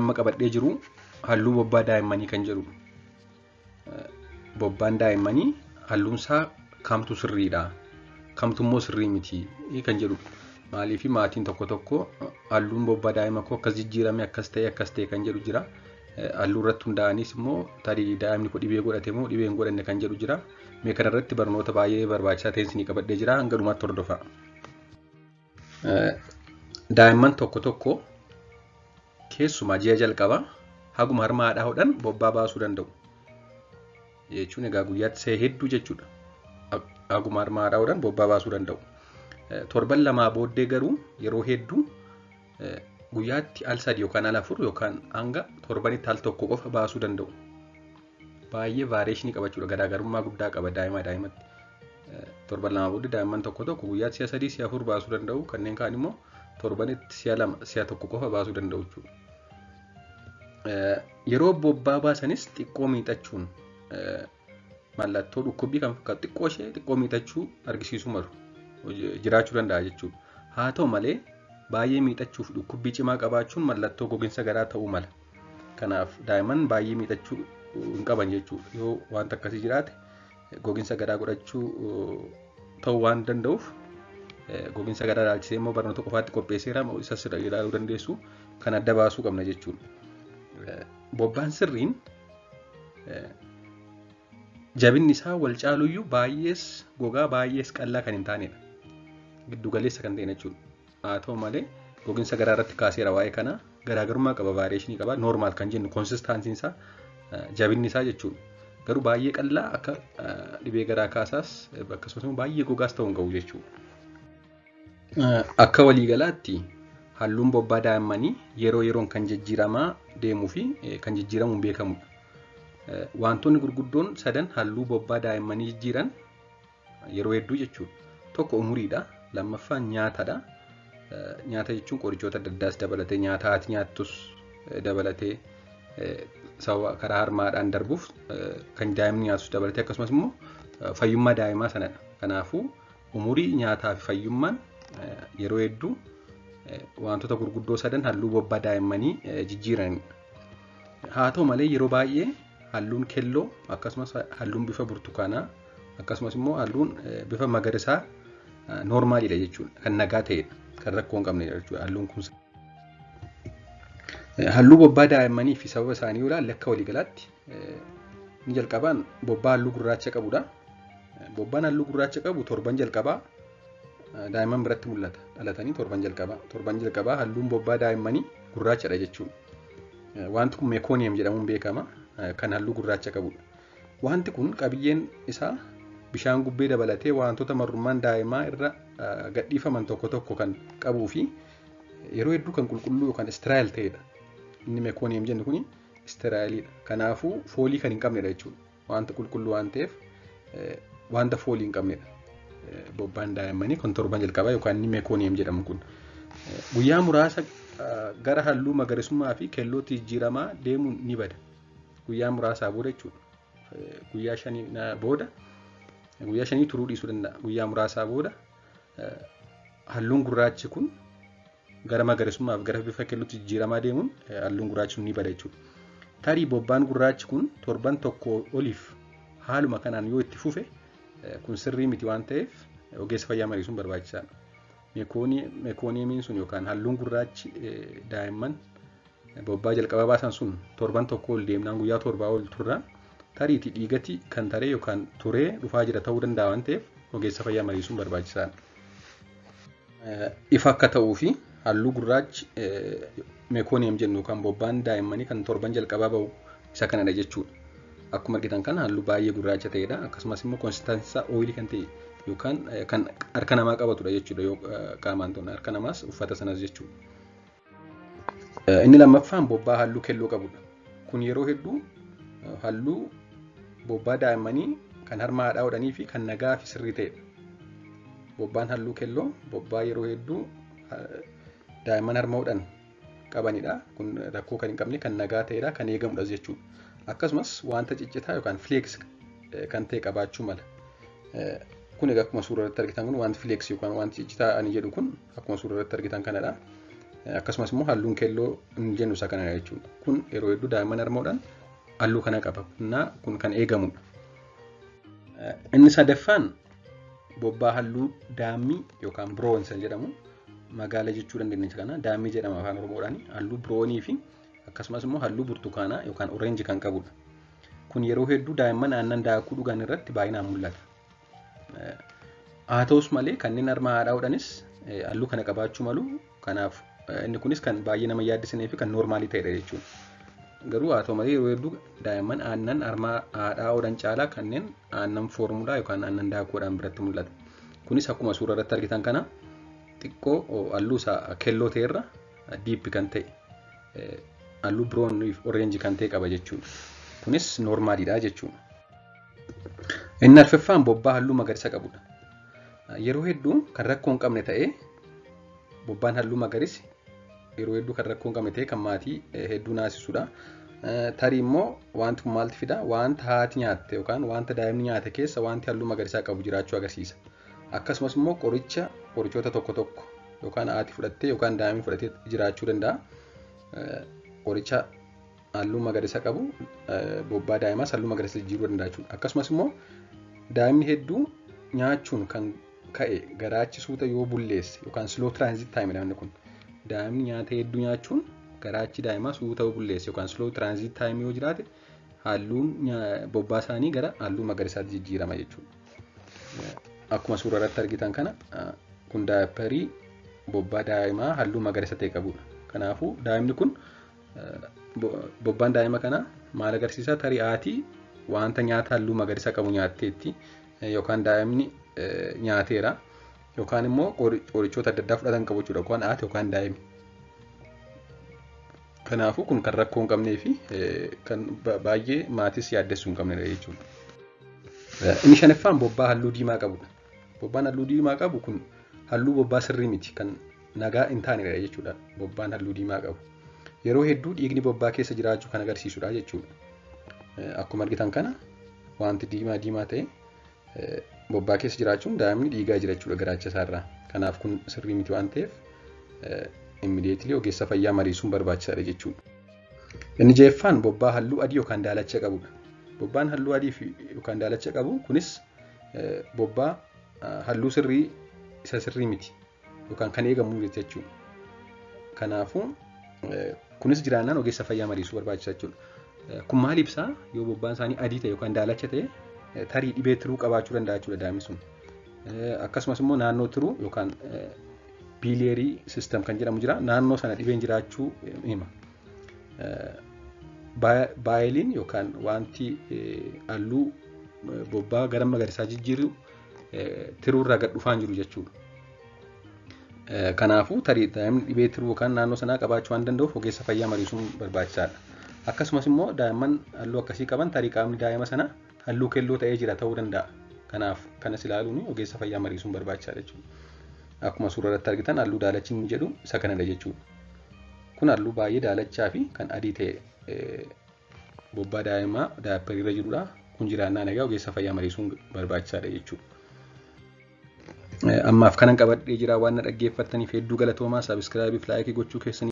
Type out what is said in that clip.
amma qabadhee jiru halluu bobbaa daa'immanii kan jedhu. Bobbaan daa'immanii halluun isaa kamtu sirriidha, kamtu immoo sirrii miti kan jedhu. Maaliif maatiin tokko tokko halluun bobbaa daa'ima koo akkas jijjiirame akkas ta'e kan jedhu jira. Halluu irratti hundaa'anis immoo tarii daa'imni koo dhibee godhate moo dhibee hin godhanne kan jedhu jira. Mee kana irratti barnoota baay'ee barbaachisaa ta'e isinii qabadhee jira. Hanga dhumaatti hordofaa. Daa'imman tokko tokko keessumaa ji'a jalqabaa haguma harma haadhaa hodhan bobbaa baasuu danda'u. Jechuun egaa guyyaatti see hedduu jechuudha. Haguma harma haadhaa hodhan bobbaa baasuu danda'u. Torban lamaa booddee garuu yeroo hedduu guyyaatti al 3 yookaan al 4 yookaan hanga torbanitti al 1 qofa baasuu danda'u. Baay'ee vaareeshinii qabachuudha. Garaagarummaa guddaa qaba daa'imatti. Torban lamaa booddee daa'imman tokko tokko guyyaatti si'a 3 si'a 4 baasuu danda'u. Kanneen kaan immoo torbanitti si'a 2 si'a 1 qofa baasuu danda'u jechuudha. Yeroo bobbaa baasanis xiqqoo miixachuun mallattoo dhukkubbii kan fakkaatu xiqqoo ishee xiqqoo miixachuu argisiisuu malu jiraachuu danda'a jechuudha. Haa ta'u malee baay'ee miixachuuf dhukkubbii cimaa qabaachuun mallattoo gogiinsa garaa ta'uu mala. Kanaaf daa'imman baay'ee miixachuu hin qaban jechuudha. Yoo wanta akkasii jiraate gogiinsa garaa godhachuu ta'uu waan danda'uuf gogiinsa garaa ilaalchisee immoo barnoota qofaatti qopheesseera isa sirra ilaaluu dandeessu kan adda baasuu qabna jechuudha. Bobbaan sirriin jabinni isaa wal caaluyyuu baay'ees gogaa baay'ees qallaa kan hin taanedha. Giddu galeessa kan ta'e jechuudha. Haa ta'u malee gogiinsa garaa irratti kaaseera waa'ee kana garaagarummaa qaba, vaareeshinii qaba. Noormaal kan jennu konsistaansiin isaa jabinni isaa jechuudha. Garuu baay'ee qallaa akka dhibee garaa kaasaas akkasumas immoo baay'ee gogaas ta'uu hin qabu jechuudha. Akka waliigalaatti halluun bobbaa daa'immanii yeroo yeroon kan jijjiiramaa deemuu fi kan jijjiiramuun beekamudha. Wantoonni gurguddoon sadan halluu bobbaa daa'immanii jijjiiran yeroo hedduu jechuudha. Tokko umuriidha, lammaffaan nyaatadha. Nyaata jechuun qorichoota adda addaas dabalatee nyaata haati nyaattus dabalatee sababa karaa harmaadhaan darbuuf kan daa'imni nyaatus dabalatee akkasumas immoo fayyummaa daa'imaa sanadha. Kanaafuu umurii, nyaataa fi fayyummaan yeroo hedduu wantoota gurguddoo sadan halluu bobbaa daa'immanii jijjiiranidha. Haa ta'u malee yeroo baay'ee halluun keelloo akkasumas halluun bifa burtukaanaa akkasumas immoo halluun bifa magariisaa noormaalidha jechuudha. Kan nagaa ta'edha. Kan rakkoo hin qabnedha jechuudha halluun kun. Halluu bobbaa daa'immanii fi sababa isaanii yoo ilaalle akka waliigalaatti ni jalqabaan bobbaa halluu gurraacha qabudha. Bobbaan halluu gurraacha qabu torban jalqabaa daa'imman biratti mul'ata. Dhalatanii torban jalqabaa halluun bobbaa daa'immanii gurraachadha jechuudha. Wanti kun meekooniyem jedhamuun beekama. Kan halluu gurraacha qabudha. Wanti kun qabiyyeen isaa bishaan gubbee dabalatee wantoota marrummaan daa'imaa irra gadhiifaman tokko tokko kan qabuu fi yeroo hedduu kan qulqulluu yookaan istiraayil ta'edha. Inni meekooniyem jennu kun istiraayilidha. Kanaafuu foolii kan hin qabnedha jechuudha. Wanta qulqulluu waan ta'eef wanta foolii hin qabnedha. Bobbaan daa'immanii kan torban jalqabaa yookaan inni meekooniyem jedhamu kun guyyaa muraasa gara halluu magariisummaa fi keellootti jijjiiramaa deemuun ni bada. Guyyaa muraasaa booda jechuudha. Guyyaa 5 booda guyyaa 5 turuu dhiisuu danda'a. Guyyaa muraasaa booda halluun gurraachi kun gara magariisummaa fi gara bifa keellootti jijjiiramaa deemuun halluun gurraachi kun ni bada jechuudha. Tarii bobbaan gurraachi kun torban tokko oliif haaluma kanaan yoo itti fufe kun sirrii miti waan ta'eef ogeessa fayyaa mariisuun barbaachisaadha. Meekooniyemiin sun yookaan halluun gurraachi daa'imman bobbaa jalqabaa baasan sun torban tokko ol deemnaan guyyaa torbaa ol turraan tariitii dhiigati kan taree yookaan turee dhufaa jira ta'uu danda'a waan ta'eef ogeessa fayyaa mariisuun barbaachisaadha. Ifa akka ta'uu fi halluu gurraachi meekooniyem jennu yookaan bobbaan daa'immanii kan torban jalqabaa bahu isa kanadha jechuudha. Akkuma argitan kana halluu baay'ee gurraacha ta'edha. Akkasumas immoo konsistaansi isaa ooyilii kan ta'e yookaan kan harka namaa qabatudha jechuudha. Yoo qaamaan ta'u harka namaas uffata sanas jechuudha. Inni lammaffaan bobbaa halluu keelloo qabudha. Kun yeroo hedduu halluu bobbaa daa'immanii kan harma haadhaa hodhanii fi kan nagaa fi sirrii ta'edha. Bobbaan halluu keelloo bobbaa yeroo hedduu daa'imman harma hodhan qabanidha. Kun rakkoo kan hin qabne kan nagaa ta'edha, kan eegamudha jechuudha. Akkasumas wanta ciccitaa yookaan fleeks kan ta'e qabaachuu mala. Kun egaa akkuma suuraa irratti argitan kun wanti fleeks yookaan wanti ciccitaa ani jedhu kun akkuma suuraa irratti argitan kanadha. akkasumas immoo halluun keelloo hin jennu isa kana jechuudha. Kun yeroo hedduu daa'imman harmoodhaan halluu kana qaba. Kun kan eegamudha. Inni sadaffaan bobbaa halluu daammii yookaan biroonsa jedhamu magaala jechuu dandeenya kana daammii jedhama afaan oromoodhaan halluu biroonii fi akkasumas immoo halluu burtukaanaa yookaan oreenjii kan qabudha. Kun yeroo hedduu daa'imman aannan daakuu dhugan irratti baay'inaan mul'ata. Haa ta'us malee kanneen harma haadhaadhaanis halluu kana qabaachuu malu. Kanaaf inni kunis kan baay'ee nama yaaddesanii fi kan noormaalii ta'edha jechuudha. Garuu haa ta'u malee yeroo hedduu daa'imman aannan harma haadhaadhaan caalaa kanneen aannan foormuudhaan yookaan aannan daakuudhaan biratti mul'ata. Kunis akkuma suura irratti argitan kana xiqqoo halluu isaa keelloo ta'erra diippi kan ta'e halluu biroon oreenjii kan ta'e qaba jechuudha. Kunis noormaaliidha jechuudha. Inni arfaffaan bobbaa halluu magariisa qabudha. Yeroo hedduu kan rakkoo hin qabne ta'ee bobbaan halluu magariisi yeroo hedduu kan rakkoo hin qabne ta'ee kan maatii hedduu naasisudha. Tarii immoo wanti kun maalti fida? Wanta haati nyaatte yookaan wanta daa'imni nyaate keessa wanti halluu magariisaa qabu jiraachuu agarsiisa. Akkasumas immoo qorichoota tokko tokko yookaan haati fudhattee yookaan daa'imni fudhatee jiraachuu danda'a. Qoricha halluu magariisa qabu bobbaa daa'imaas halluu magariisa jijjiiruu danda'a jechuudha. Akkasumas immoo daa'imni hedduu nyaachuun kan ka'e garaachi suuta yoo bulleesse yookaan slow transit time jedhamni kun daa'imni nyaata hedduu nyaachuun garaachi daa'imaa suuta yoo bulleesse yookaan slow transit time yoo jiraate halluun bobbaa isaanii gara halluu magariisaatti jijjiirama jechuudha. Akkuma suura irratti argitan kana kun daayipparii bobbaa daa'imaa halluu magariisa ta'e qabudha. Kanaafuu daa'imni kun bobbaan daa'ima kana maal agarsiisa? Tarii haati wanta nyaata halluu magariisa qabu nyaatteetti yookaan daa'imni nyaateera yookaan immoo qorichoota adda addaa fudhatan qabu jechuudha. Yookaan haati yookaan daa'imni. Kanaafuu kun kan rakkoo hin qabnee fi kan baay'ee maatis yaaddessuu hin qabnedha jechuudha. Inni shanaffaan bobbaa halluu diimaa qabudha. Bobbaan halluu diimaa qabu kun halluu bobbaa sirrii miti kan nagaa hin taanedha jechuudha. Bobbaan halluu diimaa qabu. Yeroo hedduu dhiigni bobbaa keessa jiraachuu kan agarsiisudha jechuudha. Akkuma argitan kana wanti diimaa ta'e bobbaa keessa jiraachuun daa'imni dhiigaa jira jechuudha garaacha isaarraa. Kanaaf kun sirrii miti waan ta'eef immediately ogeessa fayyaa mariisuun barbaachisaadha jechuudha. Inni ja'affaan bobbaa halluu adii yookaan daalacha qabudha. Bobbaan halluu adii yookaan daalacha qabu kunis bobbaa halluu isa sirrii miti yookaan kan eegamu jechuudha. Kanaafuu kunis jiraannaan ogeessa fayyaa mariisuu barbaachisa jechuudha. Kun maal ibsaa? Yoo bobbaan isaanii adii ta'e yookaan daalacha ta'e tarii dhibee tiruu qabaachuu danda'a jechuudha daa'imni sun. Akkasumas immoo naannoo tiruu yookaan biliyeerii sistem kan jedhamu jira. Naannoo sana dhibeen jiraachuu hima. Baayiliin yookaan wanti halluu bobbaa gara magariisaa jijjiiru tiruurraa gad dhufaan jiru jechuudha. Kanaafuu tarii daa'imni dhibee tiruu yookaan naannoo sanaa qabaachuu waan danda'uuf ogeessa fayyaa mariisuun barbaachisaadha. Akkasumas immoo daa'imman halluu akkasii qaban tarii qaamni daa'ima sana halluu keelloo ta'ee jira ta'uu danda'a. Kanaaf kanas ilaaluun ogeessa fayyaa mariisuun barbaachisaadha jechuudha. Akkuma suura irratti argitan halluu daalachi inni jedhu isa kanadha jechuudha. Kun halluu baay'ee daalachaa fi kan adii ta'e bobbaa daa'imaa daayippariirra jirudha. Kun jiraannaan egaa ogeessa fayyaa mariisuun barbaachisaadha jechuudha. Ammaaf kanan qabadhee jira waan na dhaggeeffattaniif hedduu galatoomaa. Sabiskiraabii fi laayikii gochuu keessanii